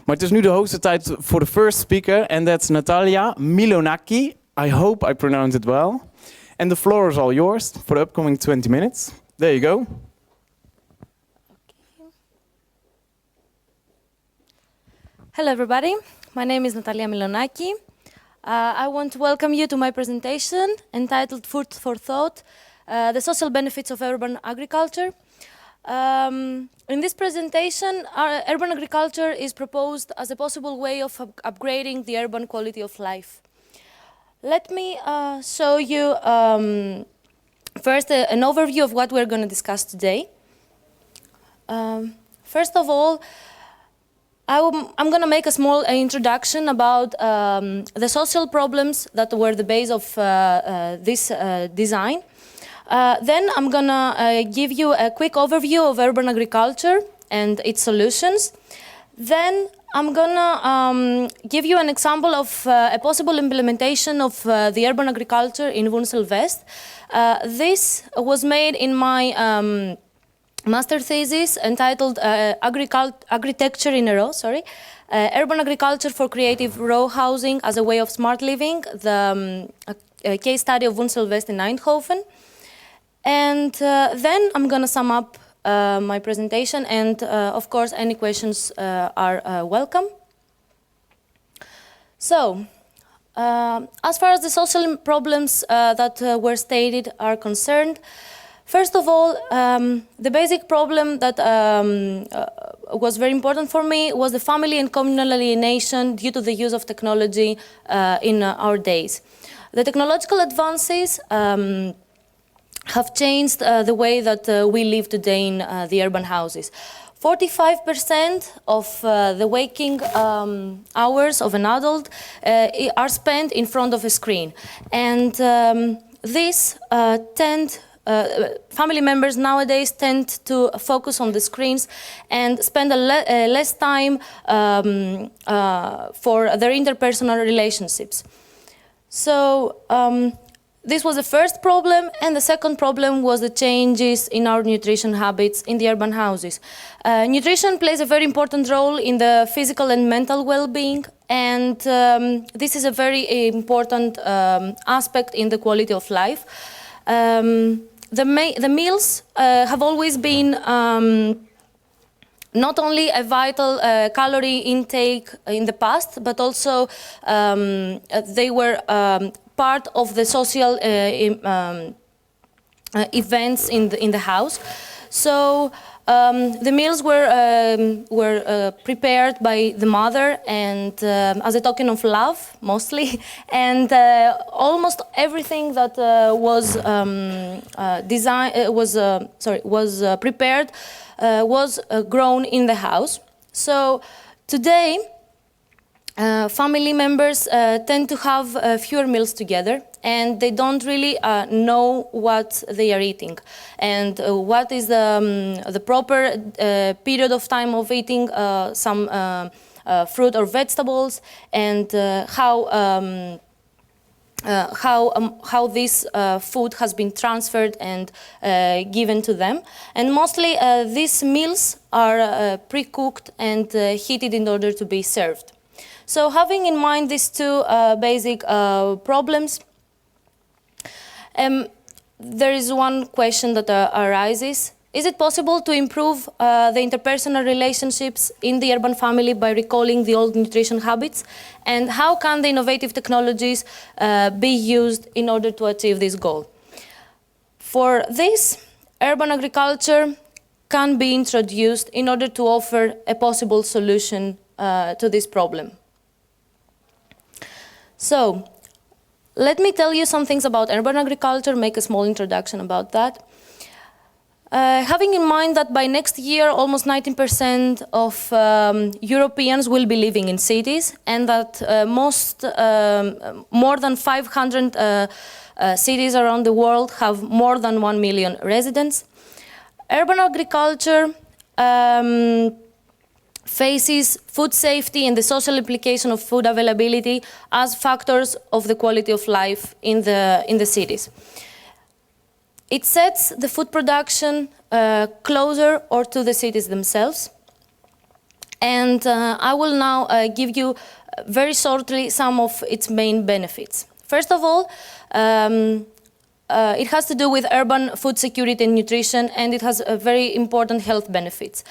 Maar het is nu de hoogste tijd voor de first speaker, and that's Natalia Mylonaki. I hope I pronounced it well. And the floor is all yours for the upcoming 20 minutes. There you go. Hello everybody, my name is Natalia Mylonaki. I want to welcome you to my presentation entitled Food for Thought, the Social Benefits of Urban Agriculture. In this presentation, urban agriculture is proposed as a possible way of upgrading the urban quality of life. Let me show you first an overview of what we're going to discuss today. First of all, I'm going to make a small introduction about the social problems that were the base of this design. Then I'm going to give you a quick overview of urban agriculture and its solutions. Then I'm going to give you an example of a possible implementation of the urban agriculture in Woensel West. This was made in my master thesis entitled Agriculture in a Row, Urban Agriculture for Creative Row Housing as a Way of Smart Living, the case study of Woensel West in Eindhoven. And then I'm going to sum up my presentation, and of course any questions are welcome. So, as far as the social problems that were stated are concerned, first of all, the basic problem that was very important for me was the family and communal alienation due to the use of technology in our days. The technological advances have changed the way that we live today in the urban houses. 45% of the waking hours of an adult are spent in front of a screen. And family members nowadays tend to focus on the screens and spend less time for their interpersonal relationships. So this was the first problem, and the second problem was the changes in our nutrition habits in the urban houses. Nutrition plays a very important role in the physical and mental well-being, and this is a very important aspect in the quality of life. The meals have always been not only a vital calorie intake in the past, but also they were part of the social events in the house. So the meals were prepared by the mother, and as a token of love, mostly, and almost everything that was prepared was grown in the house. So today, family members tend to have fewer meals together, and they don't really know what they are eating and what is the proper period of time of eating some fruit or vegetables, and how this food has been transferred and given to them. And mostly these meals are pre-cooked and heated in order to be served. So having in mind these two basic problems, there is one question that arises. Is it possible to improve the interpersonal relationships in the urban family by recalling the old nutrition habits? And how can the innovative technologies be used in order to achieve this goal? For this, urban agriculture can be introduced in order to offer a possible solution to this problem. So, let me tell you some things about urban agriculture, make a small introduction about that. Having in mind that by next year, almost 19% of Europeans will be living in cities, and that more than 500 cities around the world have more than 1 million residents, urban agriculture faces food safety and the social implication of food availability as factors of the quality of life in the cities. It sets the food production closer or to the cities themselves. And I will now give you very shortly some of its main benefits. First of all, it has to do with urban food security and nutrition, and it has very important health benefits.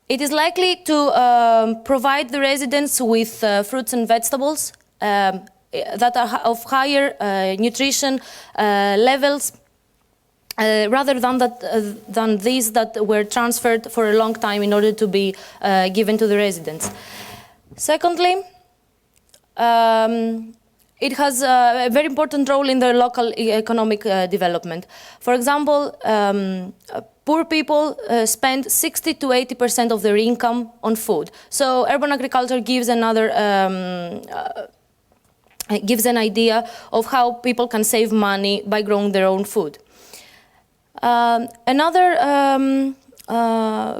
It is likely to provide the residents with fruits and vegetables that are of higher nutrition levels rather than these that were transferred for a long time in order to be given to the residents. Secondly, it has a very important role in the local economic development. For example, poor people spend 60 to 80% of their income on food. So urban agriculture gives another gives an idea of how people can save money by growing their own food. Another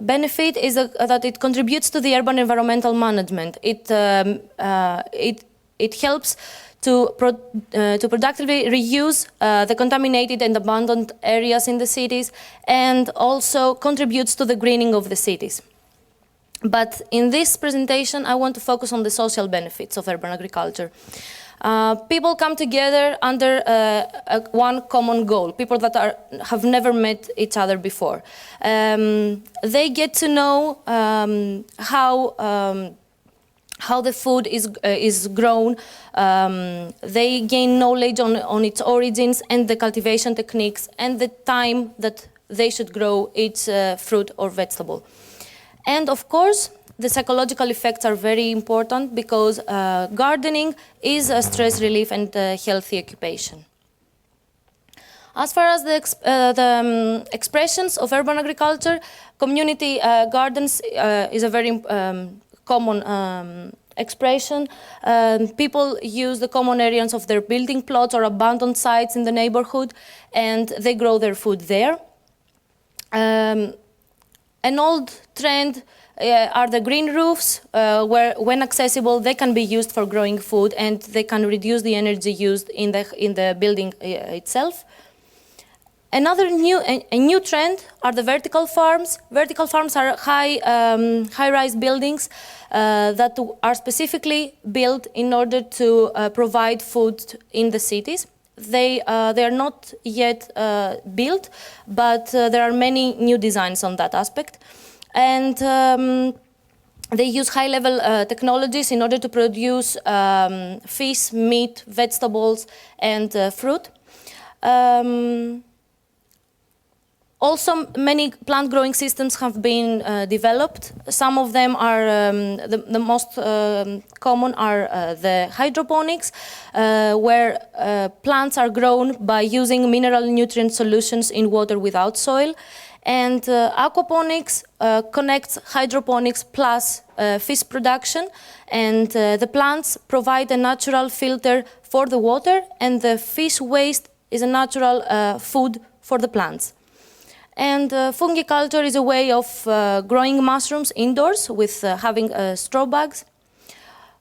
benefit is that it contributes to the urban environmental management. It helps to productively reuse the contaminated and abandoned areas in the cities, and also contributes to the greening of the cities. But in this presentation, I want to focus on the social benefits of urban agriculture. People come together under one common goal, people that have never met each other before. They get to know how the food is grown. They gain knowledge on its origins and the cultivation techniques and the time that they should grow each fruit or vegetable. And of course, the psychological effects are very important because gardening is a stress relief and a healthy occupation. As far as the expressions of urban agriculture, community gardens is a very common expression. People use the common areas of their building plots or abandoned sites in the neighborhood, and they grow their food there. An old trend are the green roofs, where, when accessible, they can be used for growing food and they can reduce the energy used in the building itself. Another new trend are the vertical farms. Vertical farms are high-rise buildings that are specifically built in order to provide food in the cities. They are not yet built, but there are many new designs on that aspect. And they use high-level technologies in order to produce fish, meat, vegetables, and fruit. Also, many plant-growing systems have been developed. Some of them are, the most common are the hydroponics, where plants are grown by using mineral nutrient solutions in water without soil. And aquaponics connects hydroponics plus fish production, and the plants provide a natural filter for the water, and the fish waste is a natural food for the plants. And fungiculture is a way of growing mushrooms indoors with having straw bags.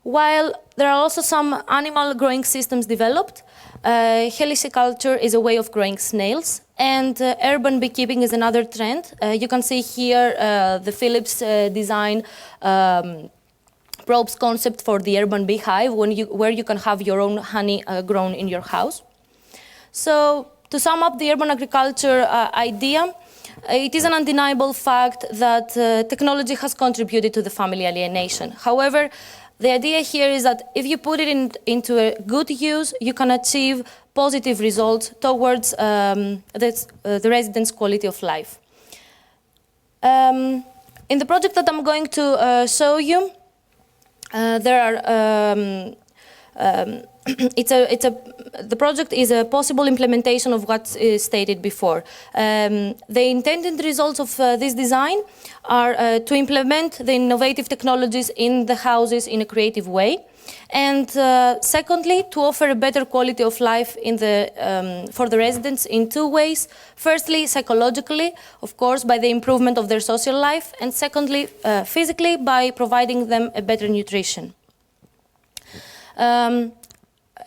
While there are also some animal growing systems developed, heliciculture is a way of growing snails, and urban beekeeping is another trend. You can see here the Philips design probes concept for the urban beehive, where you can have your own honey grown in your house. So to sum up the urban agriculture idea, it is an undeniable fact that technology has contributed to the family alienation. However, the idea here is that if you put it into a good use, you can achieve positive results towards the residents' quality of life. In the project that I'm going to show you, there are the project is a possible implementation of what is stated before. The intended results of this design are to implement the innovative technologies in the houses in a creative way, and secondly, to offer a better quality of life for the residents in two ways. Firstly, psychologically, of course, by the improvement of their social life, and secondly, physically, by providing them a better nutrition.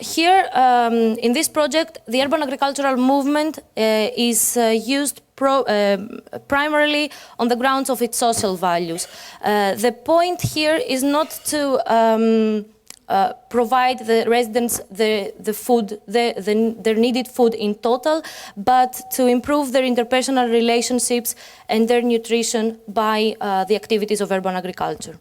Here, in this project, the urban agricultural movement is used primarily on the grounds of its social values. The point here is not to provide the residents the food, their needed food in total, but to improve their interpersonal relationships and their nutrition by the activities of urban agriculture.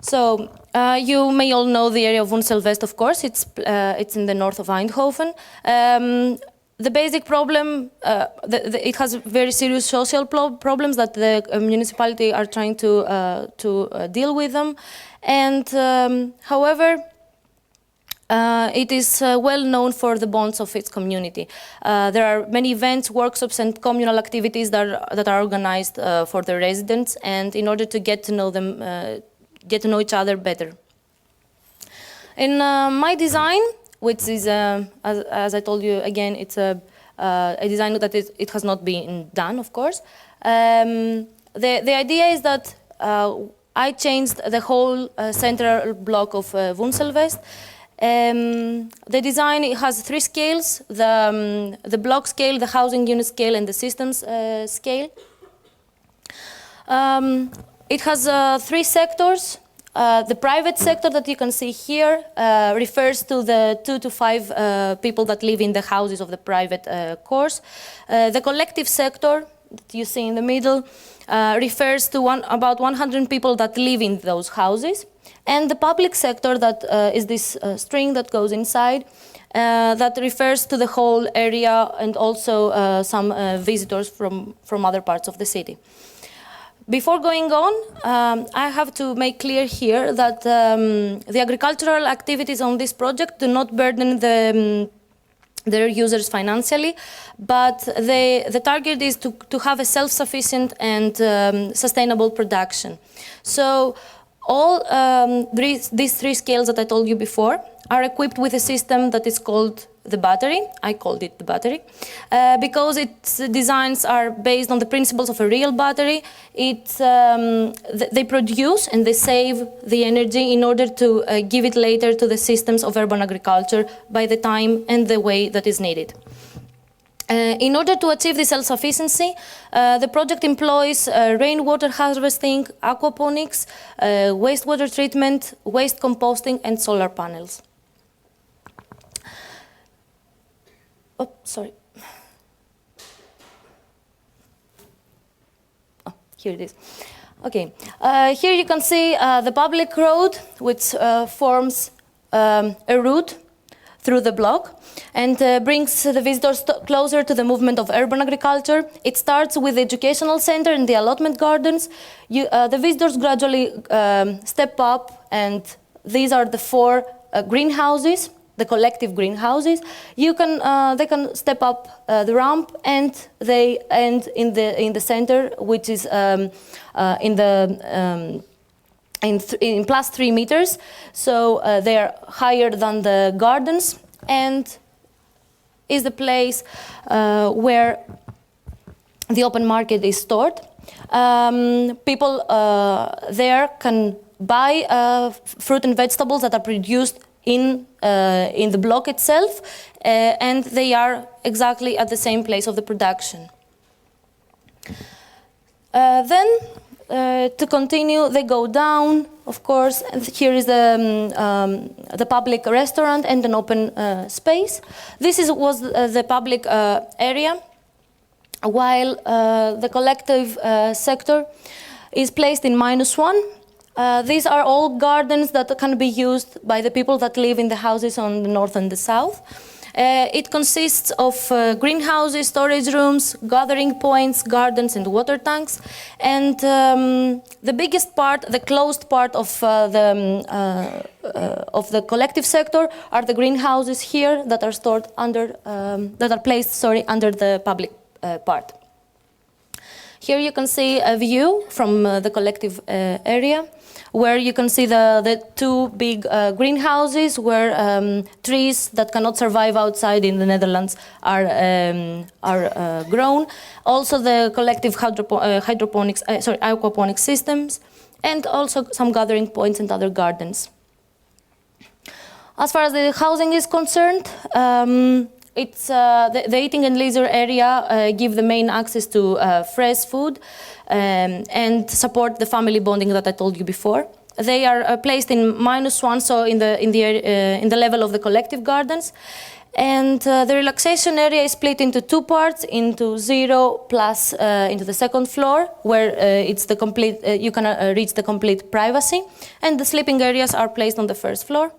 So you may all know the area of Woensel West, of course. It's in the north of Eindhoven. The basic problem, it has very serious social problems that the municipality are trying to deal with them. And however, it is well known for the bonds of its community. There are many events, workshops, and communal activities that are organized for the residents, and in order to get to know them, get to know each other better. In my design, which is, as I told you again, it's a design that it has not been done, of course. The idea is that I changed the whole central block of Woensel West. The design has 3 scales: the block scale, the housing unit scale, and the systems scale. It has 3 sectors. The private sector that you can see here refers to the 2 to 5 people that live in the houses of the private course. The collective sector that you see in the middle refers to about 100 people that live in those houses. And the public sector, that is this string that goes inside, that refers to the whole area and also some visitors from other parts of the city. Before going on, I have to make clear here that the agricultural activities on this project do not burden their users financially, but the target is to have a self-sufficient and sustainable production. So all these 3 scales that I told you before are equipped with a system that is called the battery. I called it the battery because its designs are based on the principles of a real battery. They produce and they save the energy in order to give it later to the systems of urban agriculture by the time and the way that is needed. In order to achieve this self-sufficiency, the project employs rainwater harvesting, aquaponics, wastewater treatment, waste composting, and solar panels. Oh, sorry. Oh, here it is. Okay. Here you can see the public road, which forms a route through the block and brings the visitors closer to the movement of urban agriculture. It starts with the educational center and the allotment gardens. The visitors gradually step up, and these are the 4 greenhouses, the collective greenhouses. They can step up the ramp, and they end in the center, which is in plus 3 meters. So they are higher than the gardens, and is the place where the open market is stored. People there can buy fruit and vegetables that are produced in the block itself, and they are exactly at the same place of the production. Then, to continue, they go down, of course, and here is the public restaurant and an open space. This was the public area, while the collective sector is placed in -1. These are all gardens that can be used by the people that live in the houses on the north and the south. It consists of greenhouses, storage rooms, gathering points, gardens, and water tanks. And the biggest part, the closed part of the collective sector, are the greenhouses here that are stored under, placed under the public part. Here you can see a view from the collective area, where you can see the 2 big greenhouses where trees that cannot survive outside in the Netherlands are grown. Also the collective aquaponic systems, and also some gathering points and other gardens. As far as the housing is concerned, the eating and leisure area give the main access to fresh food and support the family bonding that I told you before. They are placed in -1, so in the level of the collective gardens. And the relaxation area is split into 2 parts, into 0 plus into the second floor, where it's the complete, you can reach the complete privacy, and the sleeping areas are placed on the first floor.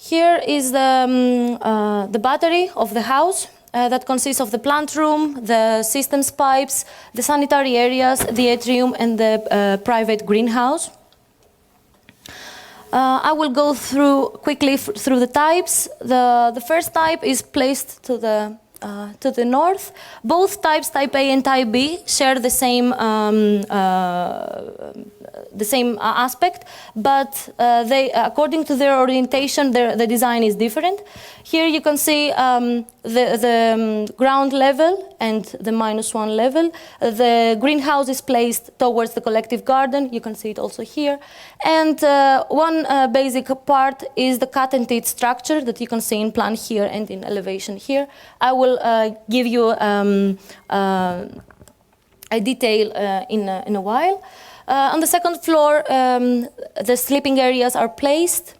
Here is the battery of the house that consists of the plant room, the systems pipes, the sanitary areas, the atrium, and the private greenhouse. I will go quickly through the types. The first type is placed to the north. Both types, type A and type B, share the same aspect, but they, according to their orientation, the design is different. Here you can see the ground level and the -1 level. The greenhouse is placed towards the collective garden. You can see it also here. And one basic part is the cut and teeth structure that you can see in plan here and in elevation here. I will give you a detail in a while. On the second floor, the sleeping areas are placed,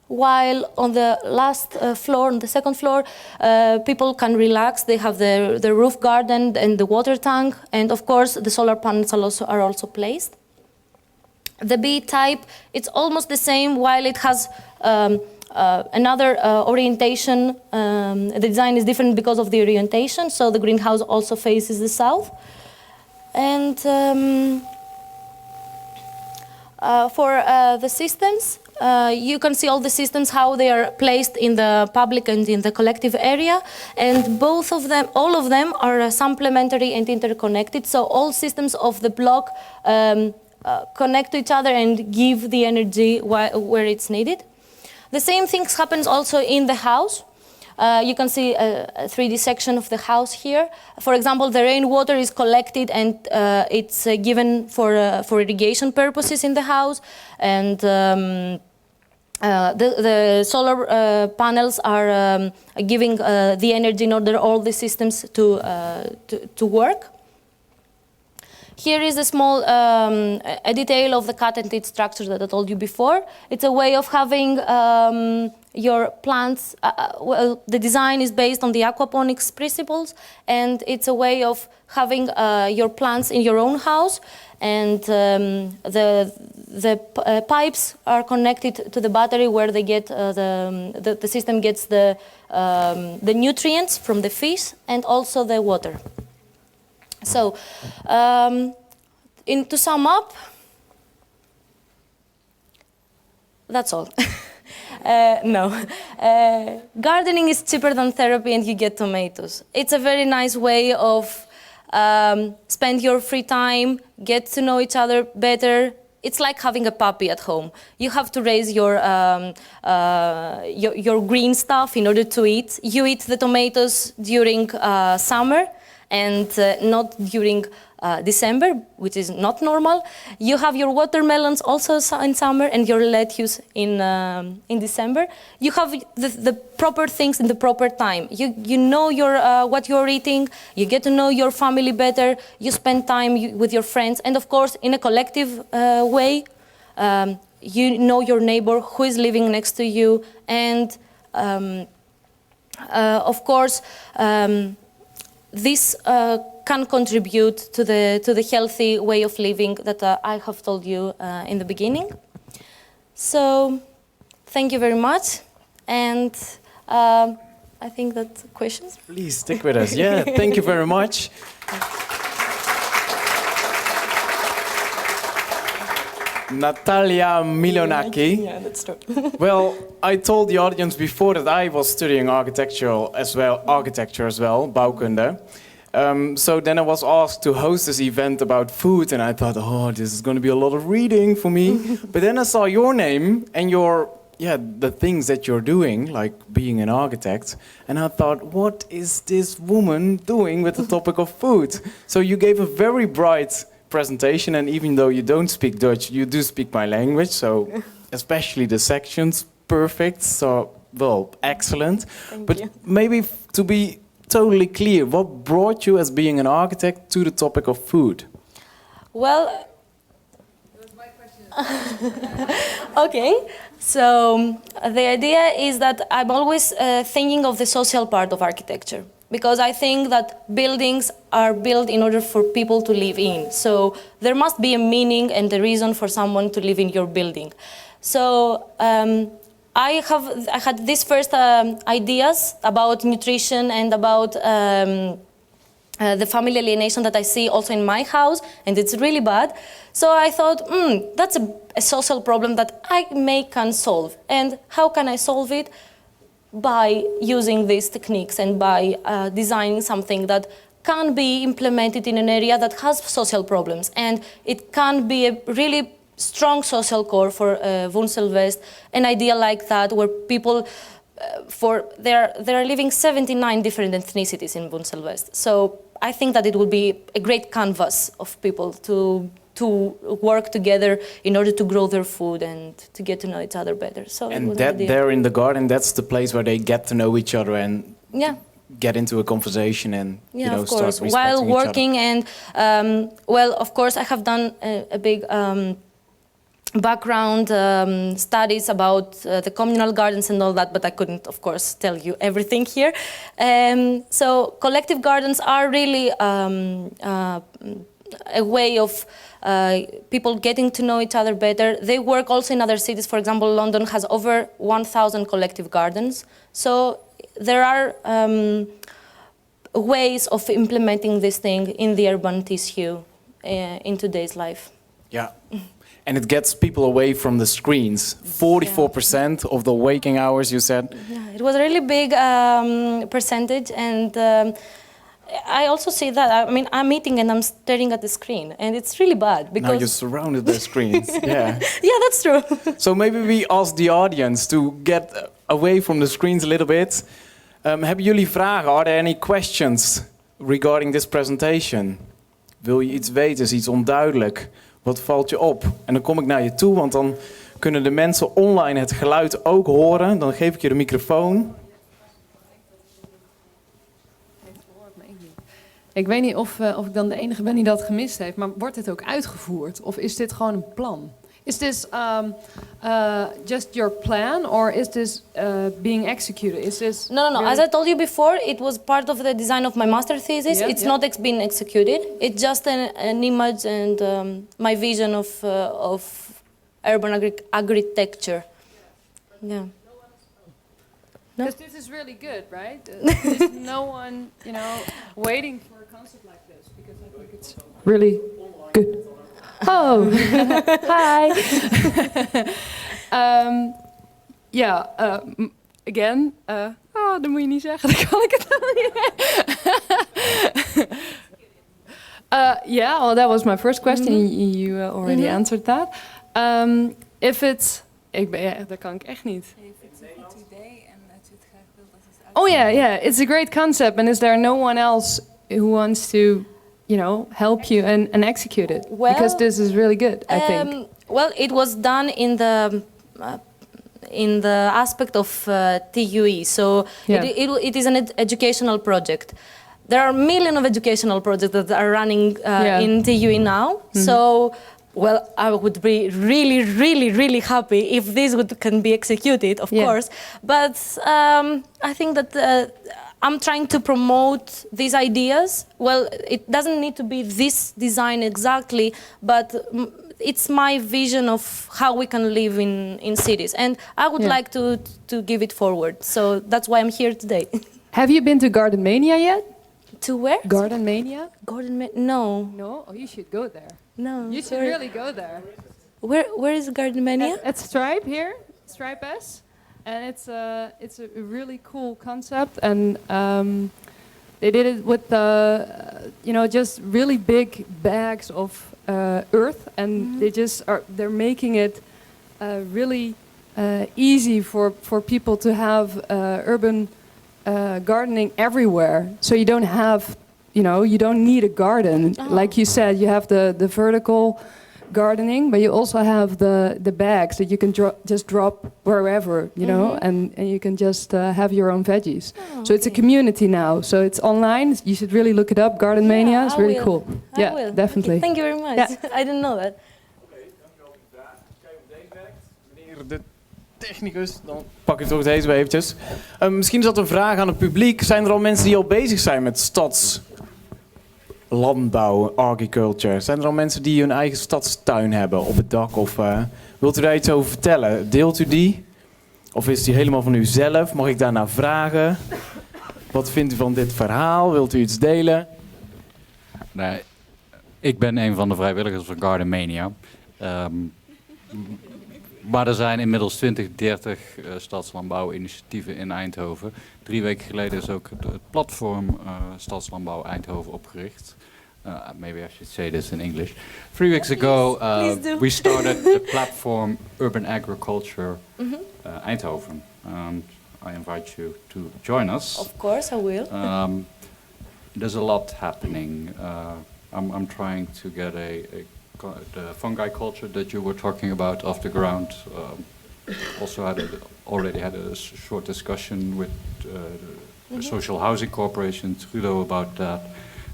while on the last floor, on the second floor, people can relax. They have the roof garden and the water tank, and of course the solar panels are also placed. The B type, it's almost the same, while it has another orientation. The design is different because of the orientation, so the greenhouse also faces the south. And for the systems, you can see all the systems, how they are placed in the public and in the collective area, and both of them, all of them are supplementary and interconnected, so all systems of the block connect to each other and give the energy where it's needed. The same things happens also in the house. You can see a 3D section of the house here. For example, the rainwater is collected and it's given for irrigation purposes in the house, and the solar panels are giving the energy in order all the systems to work. Here is a small a detail of the cut and teeth structure that I told you before. It's a way of having your plants, well, the design is based on the aquaponics principles, and it's a way of having your plants in your own house, and the pipes are connected to the battery, where they get the system gets the nutrients from the fish and also the water. So, to sum up, that's all. No. Gardening is cheaper than therapy, and you get tomatoes. It's a very nice way of spend your free time, get to know each other better. It's like having a puppy at home. You have to raise your green stuff in order to eat. You eat the tomatoes during summer, and not during December, which is not normal. You have your watermelons also in summer, and your lettuce in December. You have the proper things in the proper time. You know what you're eating. You get to know your family better. You spend time with your friends, and of course, in a collective way, you know your neighbor who is living next to you, and of course. This can contribute to the healthy way of living that I have told you in the beginning. So, thank you very much, and I think that questions. Please stick with us. Yeah, thank you very much. Natalia Mylonaki. Yeah, that's true. Well, I told the audience before that I was studying architecture as well, bouwkunde. So then I was asked to host this event about food, and I thought, oh, this is going to be a lot of reading for me. But then I saw your name and the things that you're doing, like being an architect, and I thought, what is this woman doing with the topic of food? So you gave a very bright presentation, and even though you don't speak Dutch, you do speak my language, so especially the sections, perfect. So well, excellent. Thank But you. maybe to be totally clear, what brought you as being an architect to the topic of food? Well, okay. So the idea is that I'm always thinking of the social part of architecture, because I think that buildings are built in order for people to live in. So there must be a meaning and a reason for someone to live in your building. So I had these first ideas about nutrition and about the family alienation that I see also in my house, and it's really bad. So I thought, that's a social problem that I can solve. And how can I solve it? By using these techniques and by designing something that can be implemented in an area that has social problems. And it can be a really strong social core for Woensel West, an idea like that where people, there are living 79 different ethnicities in Woensel West. So I think that it would be a great canvas of people to work together in order to grow their food and to get to know each other better. So And that there in the garden, that's the place where they get to know each other and get into a conversation and of start course. respecting While each working other. and well, of course, I have done a big background studies about the communal gardens and all that, but I couldn't, of course, tell you everything here. So collective gardens are really a way of people getting to know each other better. They work also in other cities. For example, London has over 1,000 collective gardens. So there are ways of implementing this thing in the urban tissue in today's life. Yeah. And it gets people away from the screens. 44% of the waking hours, you said. Yeah, it was a really big percentage, and I also see that. I mean, I'm eating and I'm staring at the screen, and it's really bad because now you're surrounded by screens. Yeah. Yeah, that's true. So maybe we ask the audience to get away from the screens a little bit. Hebben jullie vragen? Are there any questions regarding this presentation? Wil je iets weten? Is iets onduidelijk? Wat valt je op? En dan kom ik naar je toe, want dan kunnen de mensen online het geluid ook horen. Dan geef ik je de microfoon. Ik weet niet of ik dan de enige ben die dat gemist heeft, maar wordt dit ook uitgevoerd? Of is dit gewoon een plan? Is this just your plan, or is this being executed? Is this No. really... As I told you before, it was part of the design of my master thesis. Yeah, it's not been executed. It's just an image and my vision of urban architecture. Yeah. No? Because this is really good, right? There's no one, waiting for a concept like this, because I think it's really good. Oh, hi. Again. Dat moet je niet zeggen. Dan kan ik het dan niet. Well, that was my first question. You already answered that. If it's... dat kan ik echt niet. Oh yeah, it's a great concept. And is there no one else who wants to, help you and execute it? Well, because this is really good, I think. Well, it was done in the aspect of TUE. So it is an educational project. There are millions of educational projects that are running in TUE now. Mm-hmm. So, well, I would be really, really, really happy if this can be executed, of course. But I think that I'm trying to promote these ideas. Well, it doesn't need to be this design exactly, but it's my vision of how we can live in cities. And I would like to give it forward. So that's why I'm here today. Have you been to Garden Mania yet? To where? Garden Mania? No. No? Oh, you should go there. No. You should really go there. Where is Garden Mania? At Stripe here, Stripe S. And it's a really cool concept, and they did it with just really big bags of earth, and they're making it really easy for people to have urban gardening everywhere. So you don't have, you don't need a garden. Like you said, you have the vertical gardening, but you also have the bags that you can just drop wherever, you know, and you can just have your own veggies. Oh, so it's a community now. So it's online. You should really look it up. Garden Mania is really cool. I will. Definitely. Okay, thank you very much. Yeah. I didn't know that. Dankjewel voor de vraag. Kijk of deze werkt. Meneer de technicus, dan pak ik toch deze weer eventjes. Misschien is dat een vraag aan het publiek. Zijn er al mensen die al bezig zijn met stadslandbouw, agriculture? Zijn er al mensen die hun eigen stadstuin hebben op het dak? Of wilt u daar iets over vertellen? Deelt u die? Of is die helemaal van u zelf? Mag ik daarna vragen? Wat vindt u van dit verhaal? Wilt u iets delen? Nee, ik ben een van de vrijwilligers van Garden Mania. Maar er zijn inmiddels 20, 30 stadslandbouwinitiatieven in Eindhoven. 3 weken geleden is ook het platform Stadslandbouw Eindhoven opgericht. Maybe I should say this in English. 3 weeks ago, we started the platform Urban Agriculture Eindhoven. And I invite you to join us. Of course, I will. There's a lot happening. I'm trying to get the fungi culture that you were talking about off the ground. Also already had a short discussion with the Social Housing Corporation, Trudeau, about that.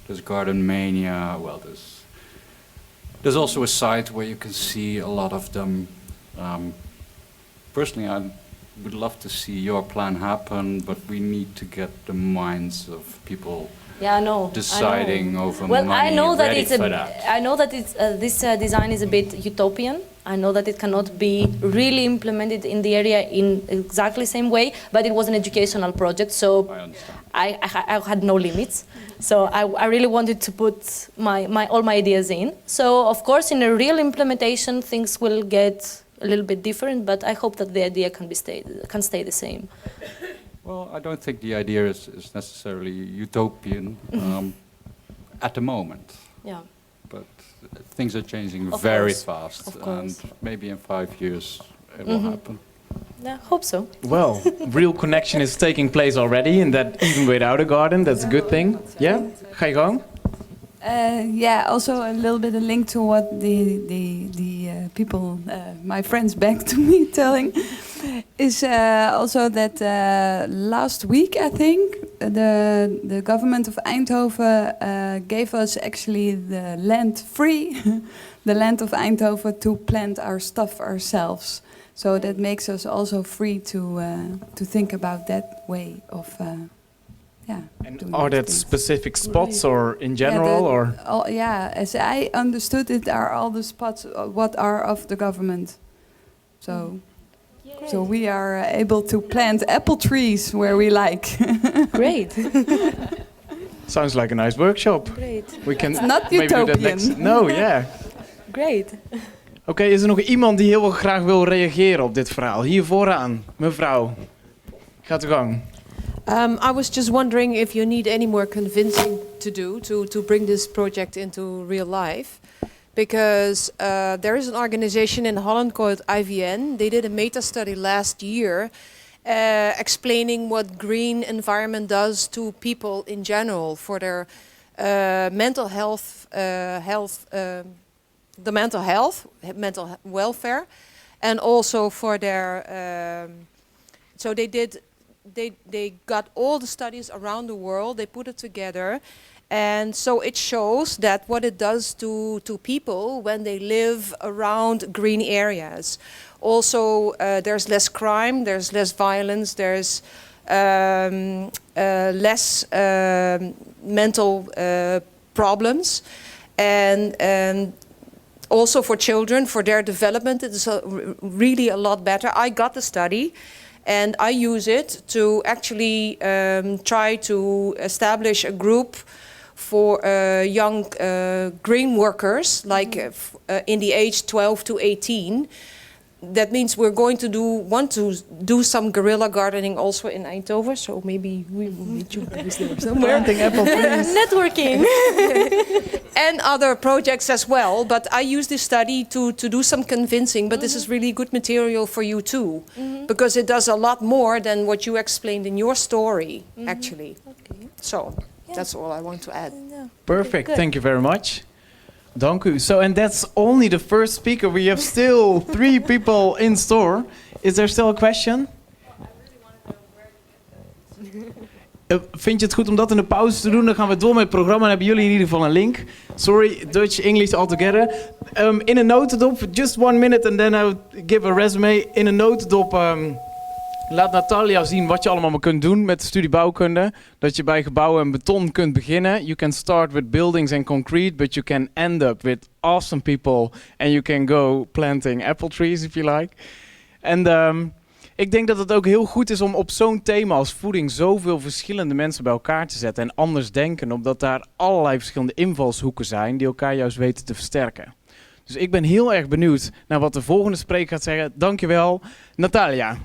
There's Garden Mania. Well, there's also a site where you can see a lot of them. Personally, I would love to see your plan happen, but we need to get the minds of people. Yeah, I know. Deciding over well, money I know that ready it's for that. I know that it's this design is a bit utopian. I know that it cannot be really implemented in the area in exactly the same way, but it was an educational project, so I understand. I had no limits. So I really wanted to put all my ideas in. So of course, in a real implementation, things will get a little bit different, but I hope that the idea can stay the same. Well, I don't think the idea is necessarily utopian at the moment. Yeah. But things are changing Of very course. fast. Of course. And maybe in 5 years it will happen. Yeah, hope so. Well, real connection is taking place already, and that even without a garden, that's a good thing. Yeah, ga je gang. Also a little bit a link to what the people, my friends back to me telling, is also that last week I think the government of Eindhoven gave us actually the land free, the land of Eindhoven to plant our stuff ourselves. So that makes us also free to think about that way of. And are that specific spots or in general, as I understood it, are all the spots what are of the government. So we are able to plant apple trees where we like. Great. Sounds like a nice workshop. Great. We can It's not maybe do that utopian. next. No, yeah. Great. Oké, is er nog iemand die heel graag wil reageren op dit verhaal? Hier vooraan, mevrouw. Gaat uw gang. I was just wondering if you need any more convincing to do to bring this project into real life. Because there is an organization in Holland called IVN. They did a meta-study last year explaining what green environment does to people in general for their mental health, mental welfare, and also for their. So they got all the studies around the world. They put it together, and so it shows that what it does to people when they live around green areas. Also, there's less crime, there's less violence, there's less mental problems, and also for children, for their development, it is really a lot better. I got the study. And I use it to actually try to establish a group for young green workers, like in the age 12 to 18. That means we're going to want to do some guerrilla gardening also in Eindhoven. So maybe we will meet you guys there somewhere. Networking. And other projects as well. But I use this study to do some convincing. But this is really good material for you too. Because it does a lot more than what you explained in your story, actually. Okay. So that's all I want to add. Perfect, Good. thank you very much. Dank u. So, and that's only the first speaker. We have still 3 people in store. Is there still a question? Vind je het goed om dat in de pauze te doen? Dan gaan we door met het programma en hebben jullie in ieder geval een link. Sorry, Dutch, English altogether. In een notendop, just 1 minute and then I'll give a resume. In een notendop laat Natali zien wat je allemaal kunt doen met de studie bouwkunde. Dat je bij gebouwen en beton kunt beginnen. You can start with buildings and concrete, but you can end up with awesome people. And you can go planting apple trees if you like. En ik denk dat het ook heel goed is om op zo'n thema als voeding zoveel verschillende mensen bij elkaar te zetten en anders denken, omdat daar allerlei verschillende invalshoeken zijn die elkaar juist weten te versterken. Dus ik ben heel erg benieuwd naar wat de volgende spreker gaat zeggen. Dankjewel, Natalia.